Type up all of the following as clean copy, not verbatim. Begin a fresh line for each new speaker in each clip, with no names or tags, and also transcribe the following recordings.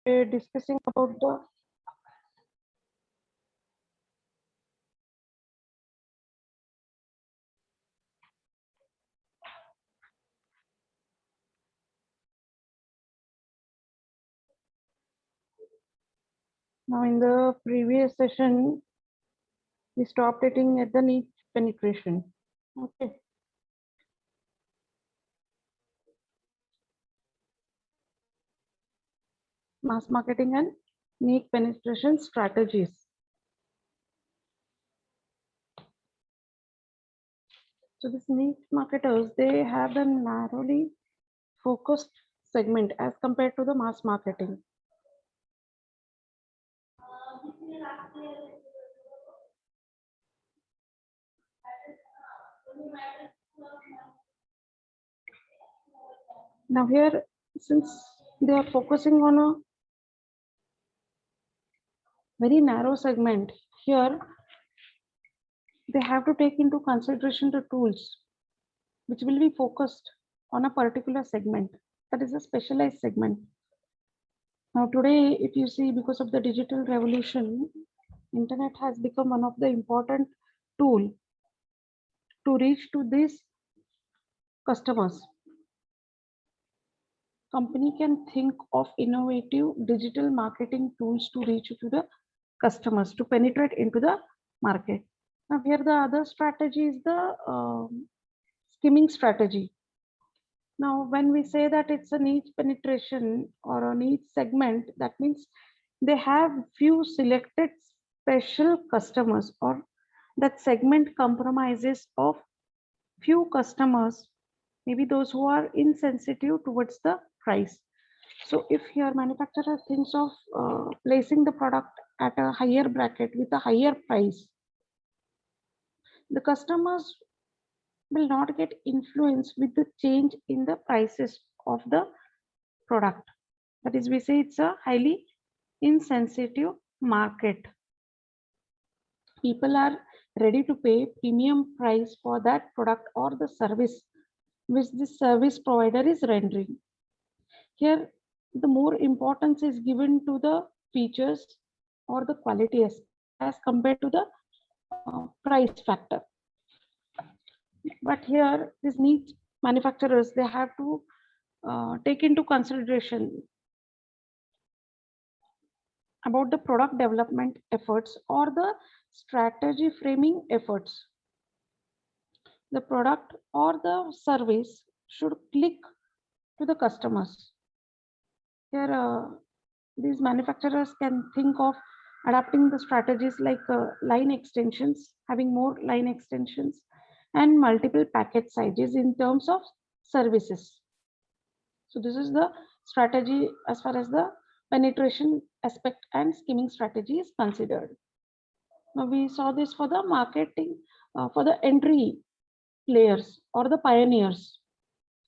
discussing about the now in the previous session we stopped hitting at the niche penetration. Okay. Mass marketing and niche penetration strategies. So this niche marketers, they have a narrowly focused segment as compared to the mass marketing. Now here, since they are focusing on a very narrow segment, here they have to take into consideration the tools which will be focused on a particular segment, that is a specialized segment. Now today, if you see, because of the digital revolution, internet has become one of the important tool to reach to these customers. Company can think of innovative digital marketing tools to reach to the customers, to penetrate into the market. Now here the other strategy is the skimming strategy. Now, when we say that it's a niche penetration or a niche segment, that means they have few selected special customers, or that segment compromises of few customers, maybe those who are insensitive towards the price. So if your manufacturer thinks of placing the product at a higher bracket with a higher price, the customers will not get influenced with the change in the prices of the product. That is, we say it's a highly insensitive market. People are ready to pay premium price for that product or the service which the service provider is rendering. Here, the more importance is given to the features or the quality as compared to the price factor. But here, these niche manufacturers, they have to take into consideration about the product development efforts or the strategy framing efforts. The product or the service should click to the customers. Here, these manufacturers can think of adapting the strategies like line extensions, having more line extensions, and multiple package sizes in terms of services. So this is the strategy as far as the penetration aspect and skimming strategy is considered. Now we saw this for the marketing, for the entry players or the pioneers.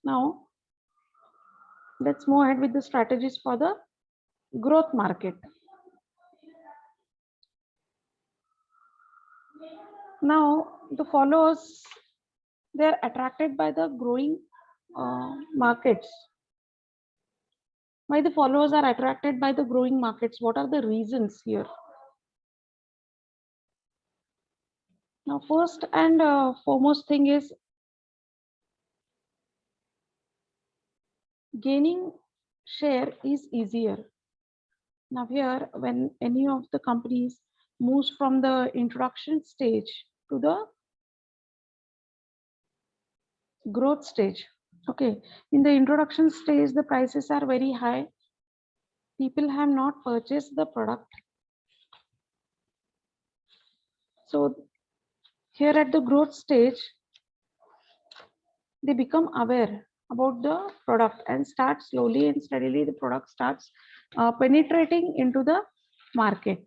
Now let's move ahead with the strategies for the growth market. Now the followers, they're attracted by the growing markets. Why the followers are attracted by the growing markets? What are the reasons here? Now first and foremost thing is gaining share is easier. Now here, when any of the companies moves from the introduction stage to the growth stage, okay, in the introduction stage the prices are very high, people have not purchased the product. So here at the growth stage, they become aware about the product and start slowly and steadily the product starts penetrating into the market.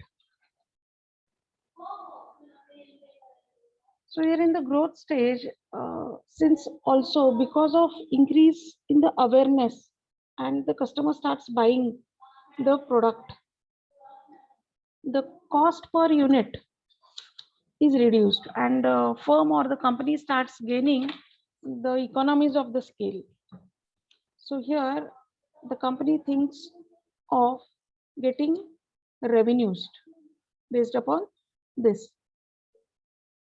So here in the growth stage, since also because of increase in the awareness and the customer starts buying the product, the cost per unit is reduced and firm or the company starts gaining the economies of the scale. So here the company thinks of getting revenues based upon this.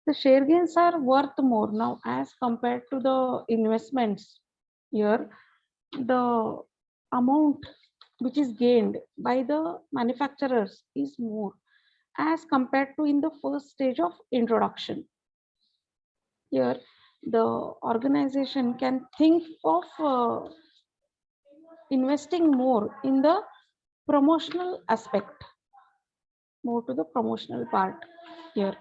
The share gains are worth more now as compared to the investments. Here, the amount which is gained by the manufacturers is more as compared to in the first stage of introduction. Here, the organization can think of investing more in the promotional aspect, more to the promotional part here.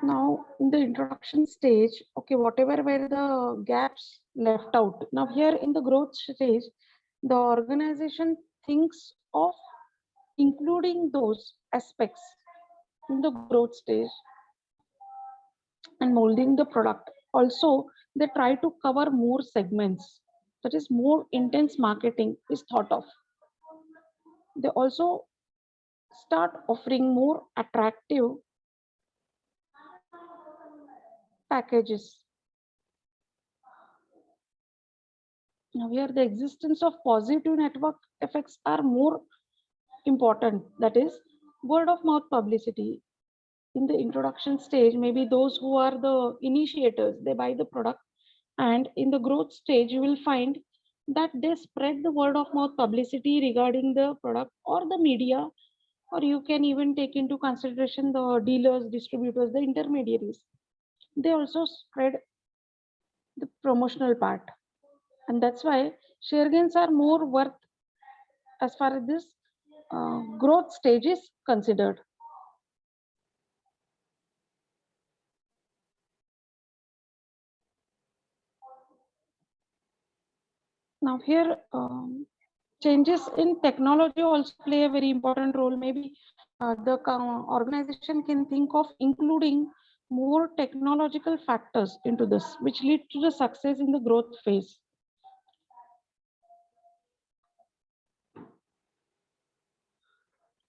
Now in the introduction stage, okay, whatever were the gaps left out. Now here in the growth stage, the organization thinks of including those aspects in the growth stage and molding the product. Also, they try to cover more segments. That is, more intense marketing is thought of. They also start offering more attractive packages. Now here the existence of positive network effects are more important. That is, word of mouth publicity. In the introduction stage, maybe those who are the initiators, they buy the product, and in the growth stage you will find that they spread the word of mouth publicity regarding the product or the media, or you can even take into consideration the dealers, distributors, the intermediaries. They also spread the promotional part, and that's why share gains are more worth as far as this growth stage is considered. Now here changes in technology also play a very important role. Maybe the organization can think of including more technological factors into this, which lead to the success in the growth phase.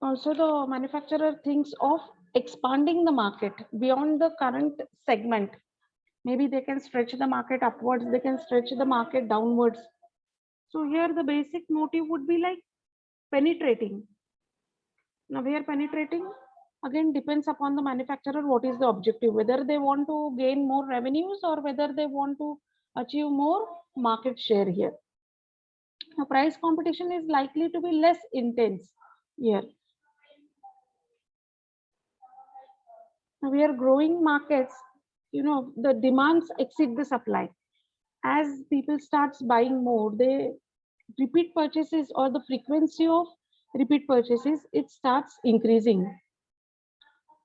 Also, the manufacturer thinks of expanding the market beyond the current segment. Maybe they can stretch the market upwards, they can stretch the market downwards. So here the basic motive would be like penetrating. Now here penetrating again depends upon the manufacturer what is the objective, whether they want to gain more revenues or whether they want to achieve more market share here. Now price competition is likely to be less intense here. Now we are growing markets, the demands exceed the supply. As people starts buying more, they repeat purchases or the frequency of repeat purchases, it starts increasing.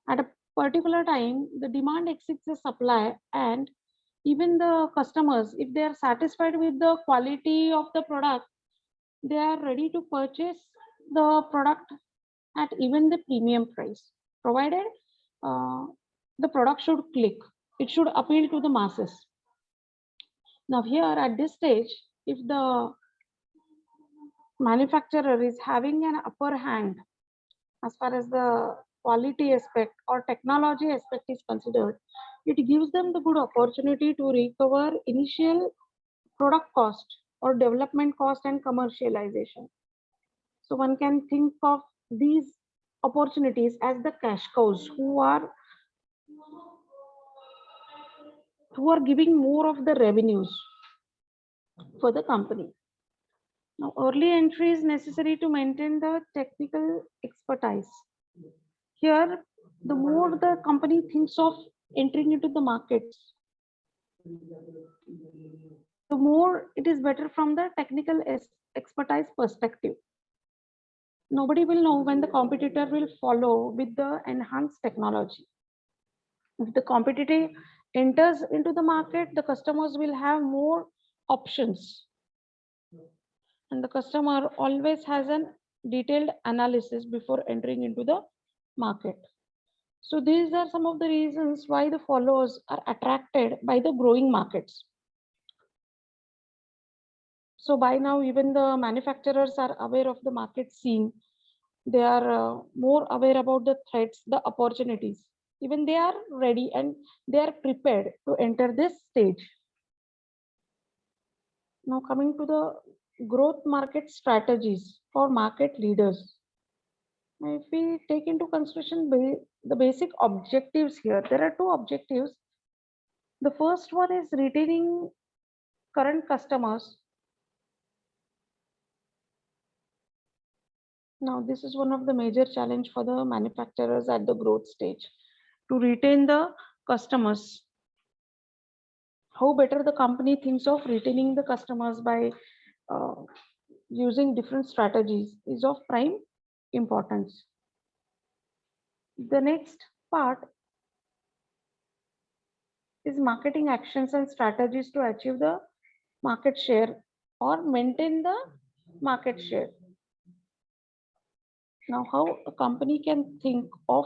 At a particular time, the demand exceeds the supply, and even the customers, if they are satisfied with the quality of the product, they are ready to purchase the product at even the premium price, provided the product should click, it should appeal to the masses. Now here at this stage, if the manufacturer is having an upper hand as far as the quality aspect or technology aspect is considered, it gives them the good opportunity to recover initial product cost or development cost and commercialization. So one can think of these opportunities as the cash cows who are giving more of the revenues for the company. Now, early entry is necessary to maintain the technical expertise. Here, the more the company thinks of entering into the markets, the more it is better from the technical expertise perspective. Nobody will know when the competitor will follow with the enhanced technology. If the competitor enters into the market, the customers will have more options. And the customer always has a detailed analysis before entering into the market. So these are some of the reasons why the followers are attracted by the growing markets. So by now, even the manufacturers are aware of the market scene. They are more aware about the threats, the opportunities. Even they are ready and they are prepared to enter this stage. Now coming to the growth market strategies for market leaders. If we take into consideration the basic objectives here, there are two objectives. The first one is retaining current customers. Now, this is one of the major challenge for the manufacturers at the growth stage to retain the customers. How better the company thinks of retaining the customers by using different strategies is of prime importance. The next part is marketing actions and strategies to achieve the market share or maintain the market share. Now, how a company can think of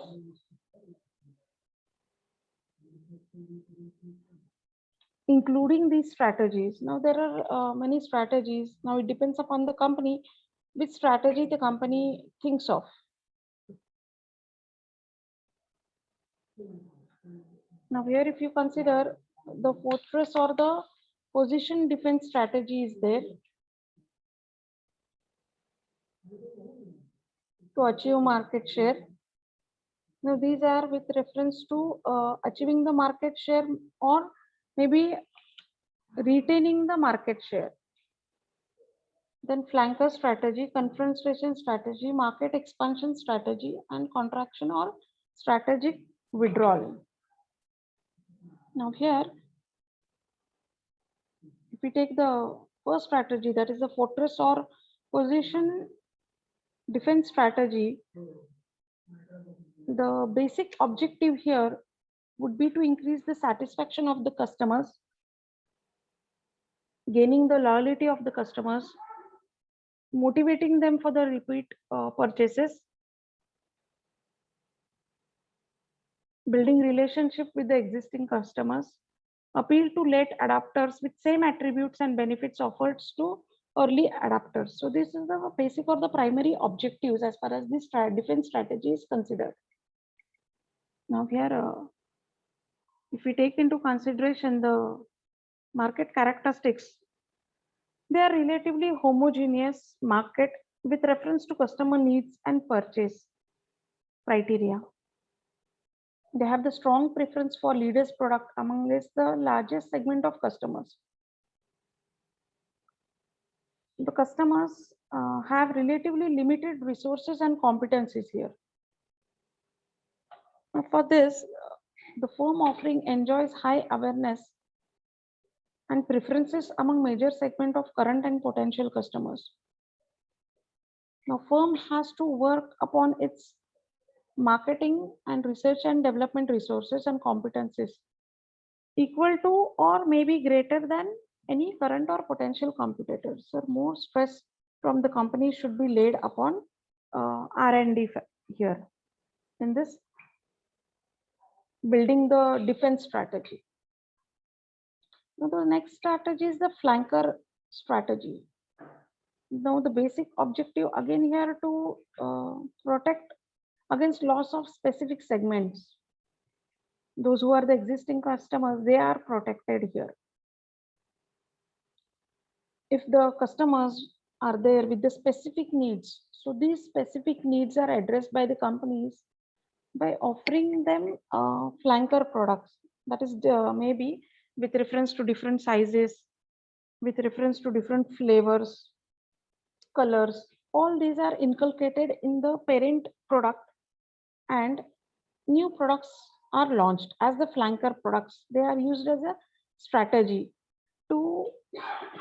including these strategies. Now, there are many strategies. Now, it depends upon the company, which strategy the company thinks of. Now, here, if you consider the fortress or the position defense strategy is there to achieve market share. Now, these are with reference to achieving the market share or maybe retaining the market share. Then flanker strategy, confrontation strategy, market expansion strategy, and contraction or strategic withdrawal. Now here, if we take the first strategy, that is the fortress or position defense strategy, the basic objective here would be to increase the satisfaction of the customers, gaining the loyalty of the customers, motivating them for the repeat purchases, building relationship with the existing customers, appeal to late adopters with same attributes and benefits offered to early adopters. So this is the basic or the primary objectives as far as this defense strategy is considered. Now here, if we take into consideration the market characteristics, they are relatively homogeneous market with reference to customer needs and purchase criteria. They have the strong preference for leaders product among the largest segment of customers. The customers have relatively limited resources and competencies here. For this, the firm offering enjoys high awareness and preferences among major segment of current and potential customers. Now, firm has to work upon its marketing and research and development resources and competencies equal to or maybe greater than any current or potential competitors. So more stress from the company should be laid upon R&D here in this building the defense strategy. Now the next strategy is the flanker strategy. Now the basic objective again here to protect against loss of specific segments. Those who are the existing customers, they are protected here. If the customers are there with the specific needs, so these specific needs are addressed by the companies by offering them flanker products. That is maybe with reference to different sizes, with reference to different flavors, colors. All these are inculcated in the parent product, and new products are launched as the flanker products. They are used as a strategy to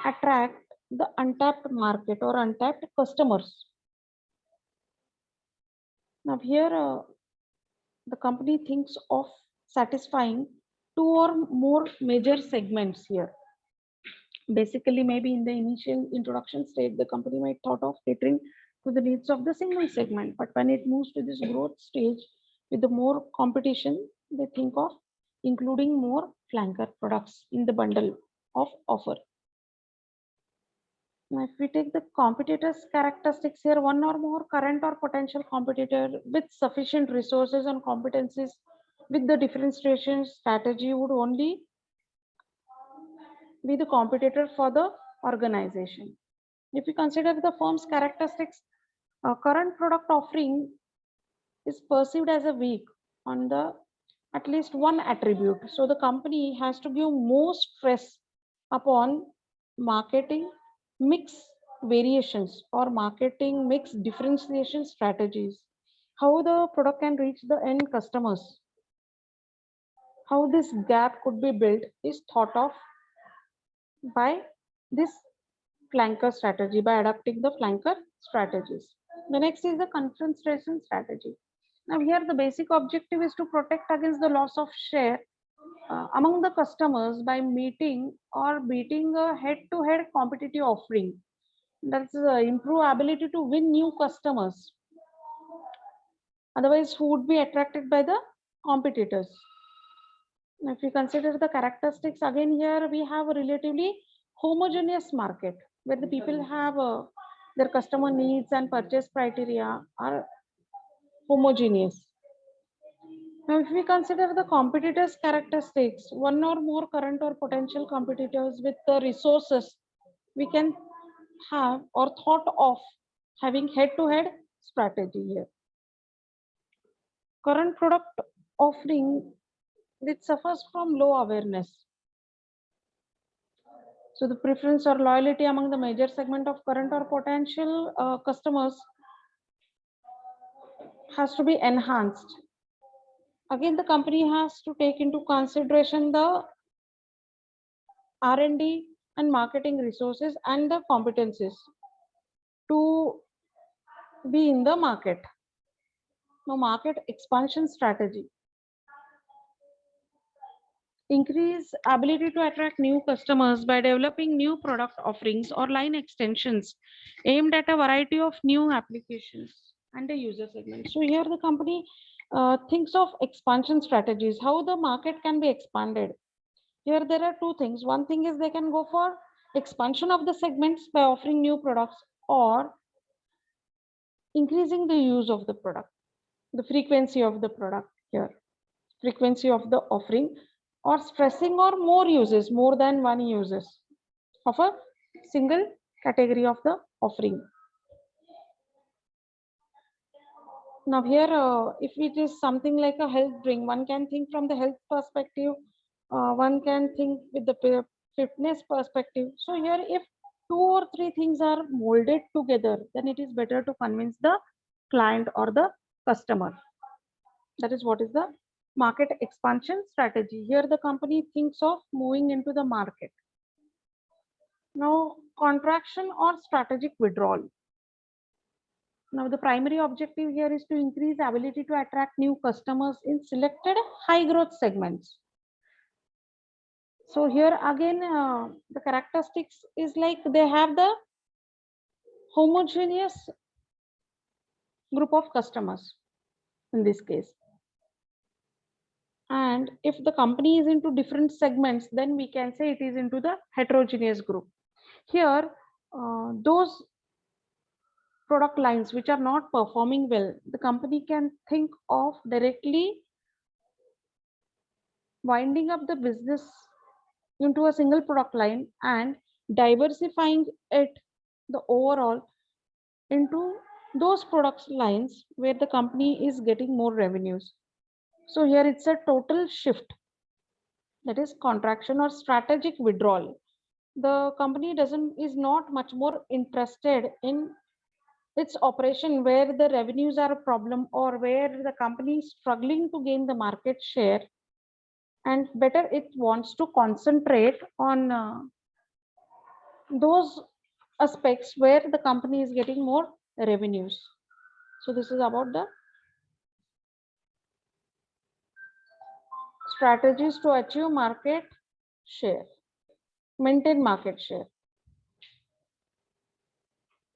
attract the untapped market or untapped customers. Now here the company thinks of satisfying 2 or more major segments here. Basically, maybe in the initial introduction stage, the company might thought of catering to the needs of the single segment, but when it moves to this growth stage with the more competition, they think of including more flanker products in the bundle of offer. Now, if we take the competitors' characteristics here, one or more current or potential competitor with sufficient resources and competencies with the differentiation strategy would only be the competitor for the organization. If we consider the firm's characteristics, current product offering is perceived as a weak on the at least one attribute. So the company has to give more stress upon marketing mix variations or marketing mix differentiation strategies. How the product can reach the end customers, how this gap could be built is thought of by this flanker strategy, by adopting the flanker strategies. The next is the concentration strategy. Now here the basic objective is to protect against the loss of share among the customers by meeting or beating a head-to-head competitive offering. That's improve ability to win new customers. Otherwise, who would be attracted by the competitors? If we consider the characteristics, again here we have a relatively homogeneous market where the people have their customer needs and purchase criteria are homogeneous. Now, if we consider the competitors' characteristics, one or more current or potential competitors with the resources, we can have or thought of having head-to-head strategy here. Current product offering which suffers from low awareness. So the preference or loyalty among the major segment of current or potential customers has to be enhanced. Again, the company has to take into consideration the R&D and marketing resources and the competencies to be in the market. Now, market expansion strategy. Increase ability to attract new customers by developing new product offerings or line extensions aimed at a variety of new applications and the user segments. So here the company thinks of expansion strategies, how the market can be expanded. Here there are two things. One thing is they can go for expansion of the segments by offering new products or increasing the use of the product, the frequency of the product here, frequency of the offering, or stressing or more uses, more than one uses of a single category of the offering. Now here, if it is something like a health drink, one can think from the health perspective, one can think with the fitness perspective. So here, if two or three things are molded together, then it is better to convince the client or the customer. That is what is the market expansion strategy. Here the company thinks of moving into the market. Now, contraction or strategic withdrawal. Now, the primary objective here is to increase ability to attract new customers in selected high growth segments. So here again, the characteristics is like they have the homogeneous group of customers in this case. And if the company is into different segments, then we can say it is into the heterogeneous group. Here, those product lines which are not performing well, the company can think of directly winding up the business into a single product line and diversifying it, the overall, into those product lines where the company is getting more revenues. So here it's a total shift, that is contraction or strategic withdrawal. The company is not much more interested in its operation where the revenues are a problem or where the company is struggling to gain the market share, and better it wants to concentrate on those aspects where the company is getting more revenues. So this is about the strategies to achieve market share, maintain market share.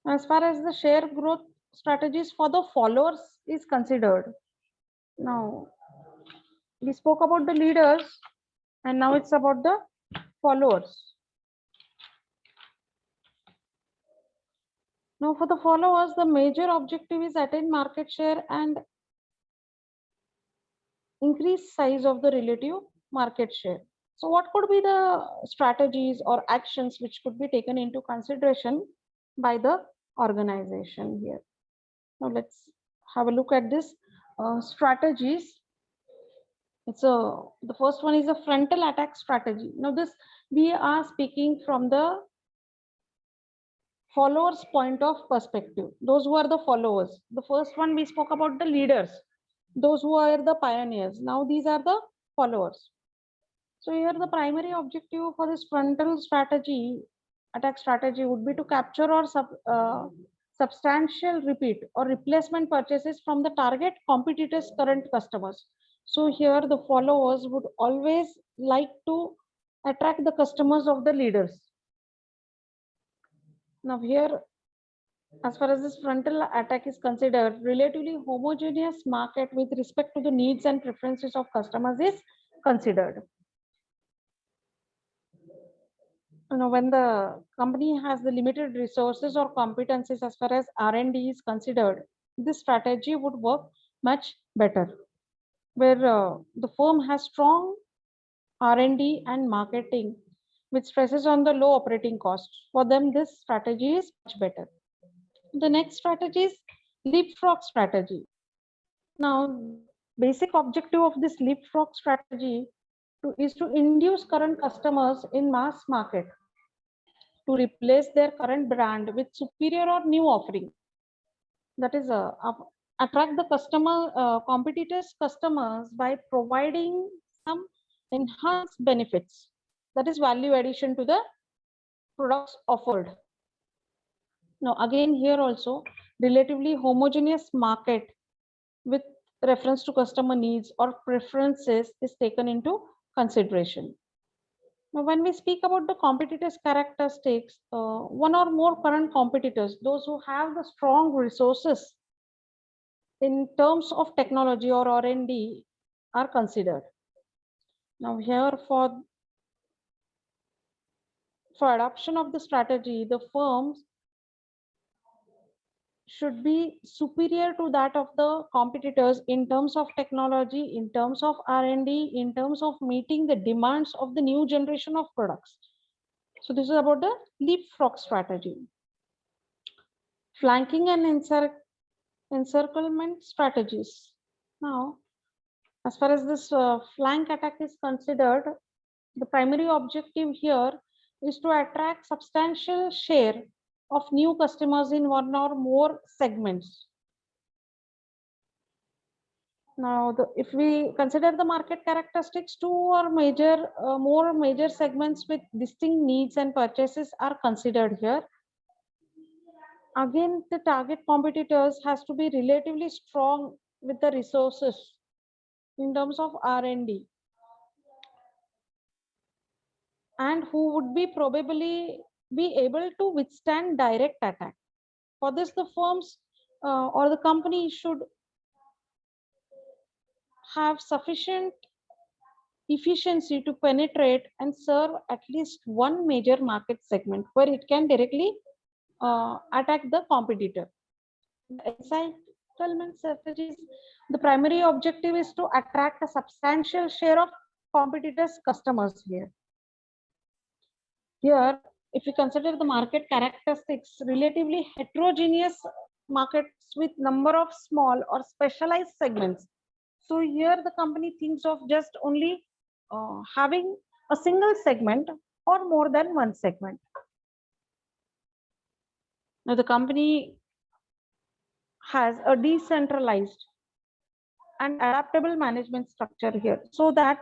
As far as the share growth strategies for the followers is considered, now we spoke about the leaders and now it's about the followers. Now for the followers, the major objective is attain market share and increase size of the relative market share. So what could be the strategies or actions which could be taken into consideration by the organization here? Now let's have a look at this strategies. The first one is a frontal attack strategy. Now this we are speaking from the followers point of perspective. Those who are the followers. The first one we spoke about the leaders, those who are the pioneers. Now these are the followers. So here the primary objective for this frontal strategy, attack strategy, would be to capture or substantial repeat or replacement purchases from the target competitors' current customers. So here the followers would always like to attract the customers of the leaders. Now here, as far as this frontal attack is considered, relatively homogeneous market with respect to the needs and preferences of customers is considered. When the company has the limited resources or competencies as far as R&D is considered, this strategy would work much better. Where the firm has strong R&D and marketing, which stresses on the low operating costs. For them, this strategy is much better. The next strategy is leapfrog strategy. Now, basic objective of this leapfrog strategy is to induce current customers in mass market to replace their current brand with superior or new offering. That is attract the competitors customers by providing some enhanced benefits. That is value addition to the products offered. Now again here also relatively homogeneous market with reference to customer needs or preferences is taken into consideration. Now, when we speak about the competitors' characteristics, one or more current competitors, those who have the strong resources in terms of technology or R&D, are considered. Now, here for adoption of the strategy, the firms should be superior to that of the competitors in terms of technology, in terms of R&D, in terms of meeting the demands of the new generation of products. So this is about the leapfrog strategy. Flanking and encirclement strategies. Now, as far as this flank attack is considered, the primary objective here is to attract substantial share of new customers in one or more segments. Now, if we consider the market characteristics, two or more major segments with distinct needs and purchases are considered here. Again, the target competitors has to be relatively strong with the resources in terms of R&D, and who would be probably be able to withstand direct attack. For this, the firms or the company should have sufficient efficiency to penetrate and serve at least one major market segment where it can directly attack the competitor. The encirclement strategies, the primary objective is to attract a substantial share of competitors' customers here. Here, if we consider the market characteristics, relatively heterogeneous markets with number of small or specialized segments. So here the company thinks of just only having a single segment or more than one segment. Now the company has a decentralized and adaptable management structure here, so that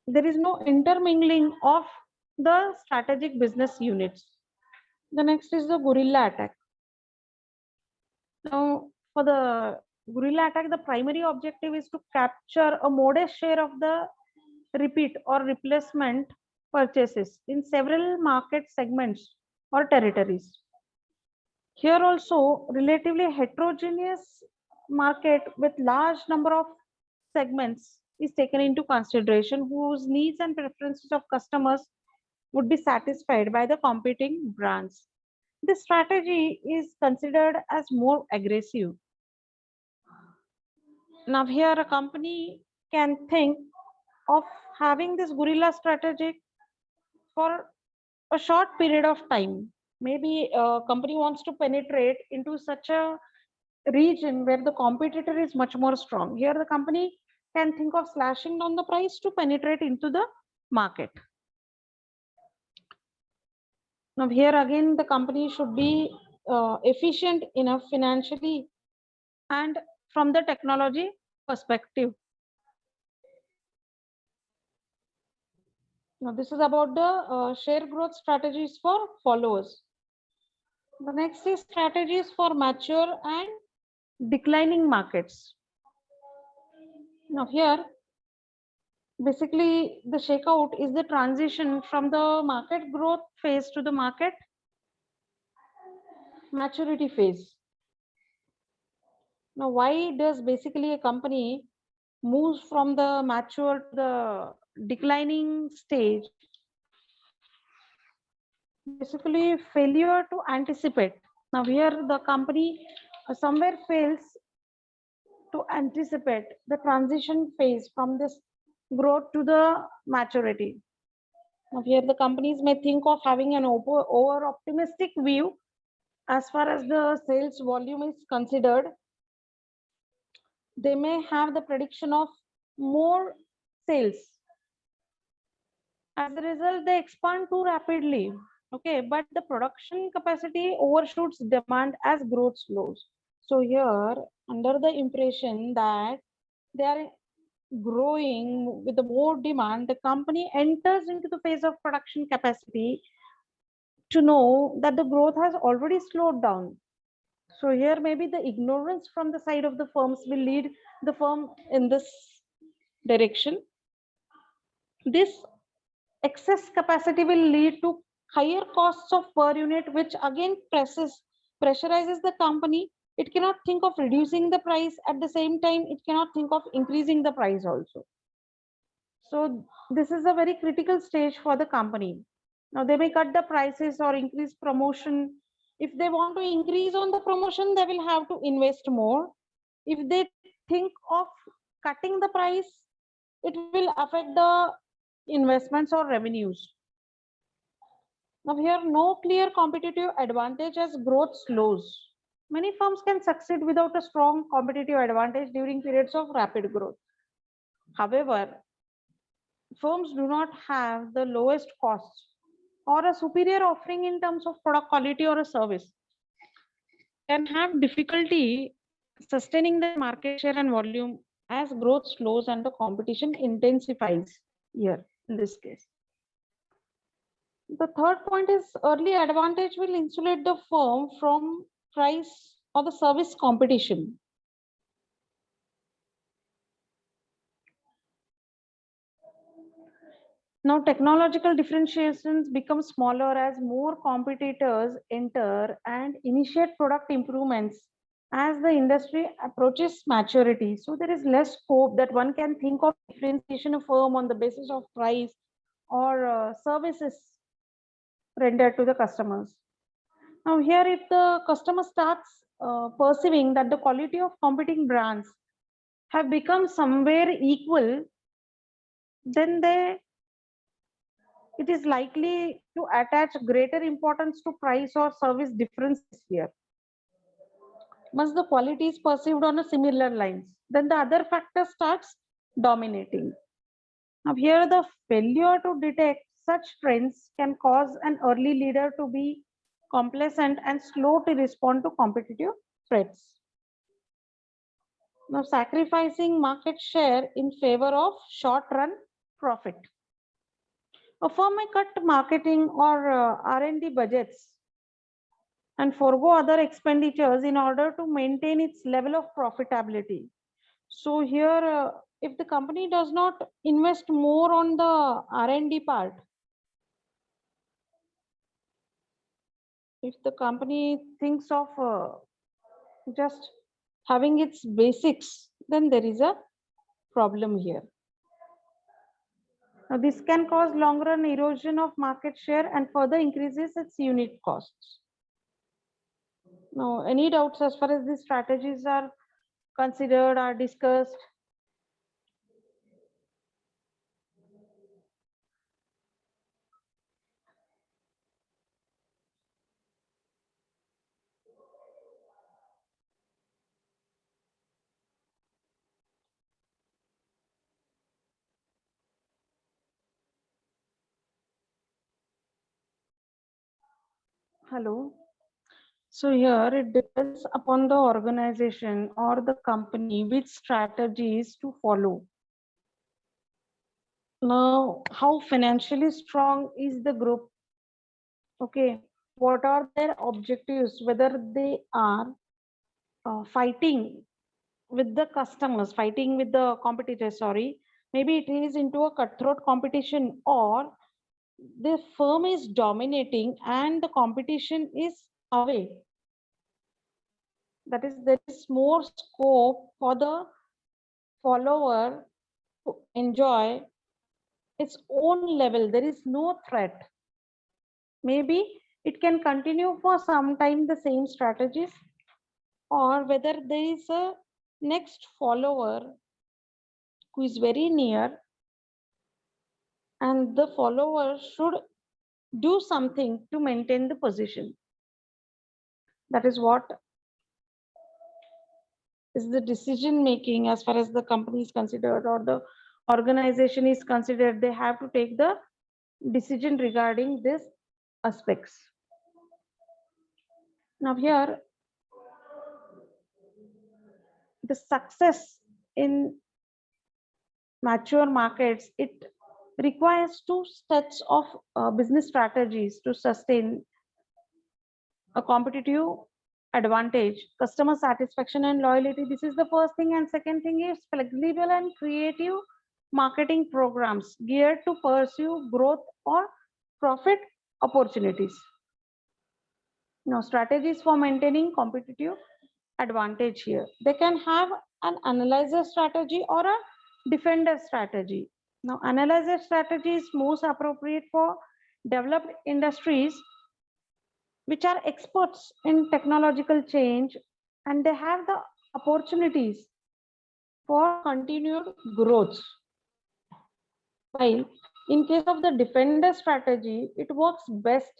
there is no intermingling of the strategic business units. The next is the guerrilla attack. Now, for the guerrilla attack, the primary objective is to capture a modest share of the repeat or replacement purchases in several market segments or territories. Here also, relatively heterogeneous market with large number of segments is taken into consideration, whose needs and preferences of customers would be satisfied by the competing brands. This strategy is considered as more aggressive. Now here a company can think of having this guerrilla strategy for a short period of time. Maybe a company wants to penetrate into such a region where the competitor is much more strong. Here the company can think of slashing down the price to penetrate into the market. Now here again the company should be efficient enough financially and from the technology perspective. Now this is about the share growth strategies for followers. The next is strategies for mature and declining markets. Now here, basically the shakeout is the transition from the market growth phase to the market maturity phase. Now why does basically a company moves from the mature to the declining stage? Basically failure to anticipate. Now here the company somewhere fails to anticipate the transition phase from this growth to the maturity. Now here the companies may think of having an over optimistic view as far as the sales volume is considered. They may have the prediction of more sales. As a result, they expand too rapidly. Okay, but the production capacity overshoots demand as growth slows. So here, under the impression that they are growing with the more demand, the company enters into the phase of production capacity to know that the growth has already slowed down. So here maybe the ignorance from the side of the firms will lead the firm in this direction. This excess capacity will lead to higher costs of per unit, which again pressurizes the company. It cannot think of reducing the price. At the same time, it cannot think of increasing the price also. So this is a very critical stage for the company. Now they may cut the prices or increase promotion. If they want to increase on the promotion, they will have to invest more. If they think of cutting the price, it will affect the investments or revenues. Now here, no clear competitive advantage as growth slows. Many firms can succeed without a strong competitive advantage during periods of rapid growth. However, firms do not have the lowest costs or a superior offering in terms of product quality or a service, can have difficulty sustaining the market share and volume as growth slows and the competition intensifies here in this case. The third point is early advantage will insulate the firm from price or the service competition. Now technological differentiations become smaller as more competitors enter and initiate product improvements as the industry approaches maturity. So there is less scope that one can think of differentiation of firm on the basis of price or services rendered to the customers. Now here, if the customer starts perceiving that the quality of competing brands have become somewhere equal, then it is likely to attach greater importance to price or service differences here. Once the quality is perceived on a similar lines, then the other factor starts dominating. Now here, the failure to detect such trends can cause an early leader to be complacent and slow to respond to competitive threats. Now sacrificing market share in favor of short-run profit. A firm may cut marketing or R&D budgets and forego other expenditures in order to maintain its level of profitability. So here, if the company does not invest more on the R&D part, if the company thinks of just having its basics, then there is a problem here. Now, this can cause long run erosion of market share and further increases its unit costs. Now, any doubts as far as these strategies are considered or discussed? Hello. So here it depends upon the organization or the company which strategies to follow. Now, how financially strong is the group? Okay, what are their objectives? Whether they are fighting with the customers, fighting with the competitors, sorry, maybe it is into a cutthroat competition, or the firm is dominating and the competition is away. That is, there is more scope for the follower to enjoy its own level. There is no threat. Maybe it can continue for some time the same strategies, or whether there is a next follower who is very near and the follower should do something to maintain the position. That is what is the decision making as far as the company is considered or the organization is considered. They have to take the decision regarding these aspects. Now here, the success in mature markets, it requires two sets of business strategies to sustain a competitive advantage: customer satisfaction and loyalty. This is the first thing. And second thing is flexible and creative marketing programs geared to pursue growth or profit opportunities. Now, strategies for maintaining competitive advantage here. They can have an analyzer strategy or a defender strategy. Now, analyzer strategy is most appropriate for developed industries which are experts in technological change, and they have the opportunities for continued growth. While in case of the defender strategy, it works best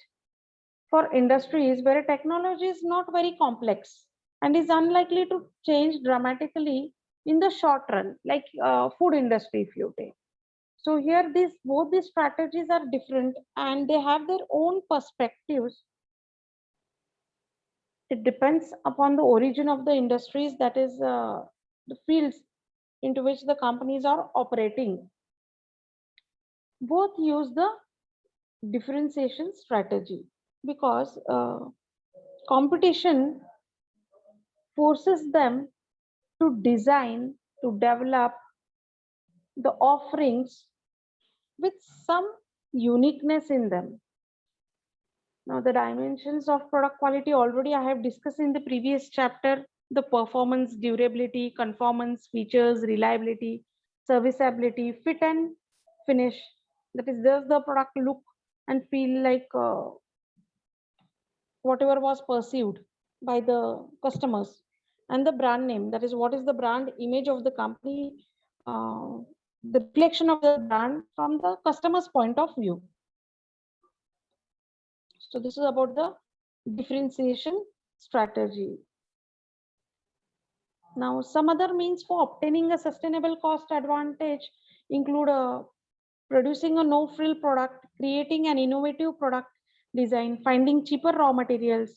for industries where technology is not very complex and is unlikely to change dramatically in the short run, like food industry if you take. So here both these strategies are different and they have their own perspectives. It depends upon the origin of the industries, that is the fields into which the companies are operating. Both use the differentiation strategy because competition forces them to design, to develop the offerings with some uniqueness in them. Now, the dimensions of product quality already I have discussed in the previous chapter: the performance, durability, conformance, features, reliability, serviceability, fit and finish. That is, does the product look and feel like whatever was perceived by the customers? And the brand name, that is, what is the brand image of the company, the reflection of the brand from the customer's point of view. So this is about the differentiation strategy. Now, some other means for obtaining a sustainable cost advantage include producing a no-frill product, creating an innovative product design, finding cheaper raw materials,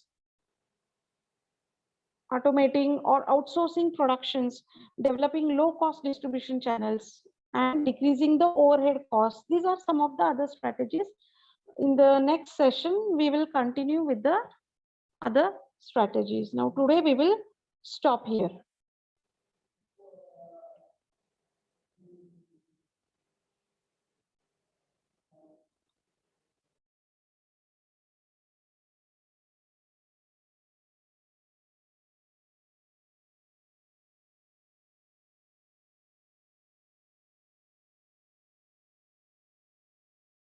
automating or outsourcing productions, developing low-cost distribution channels, and decreasing the overhead costs. These are some of the other strategies. In the next session, we will continue with the other strategies. Now, today we will stop here.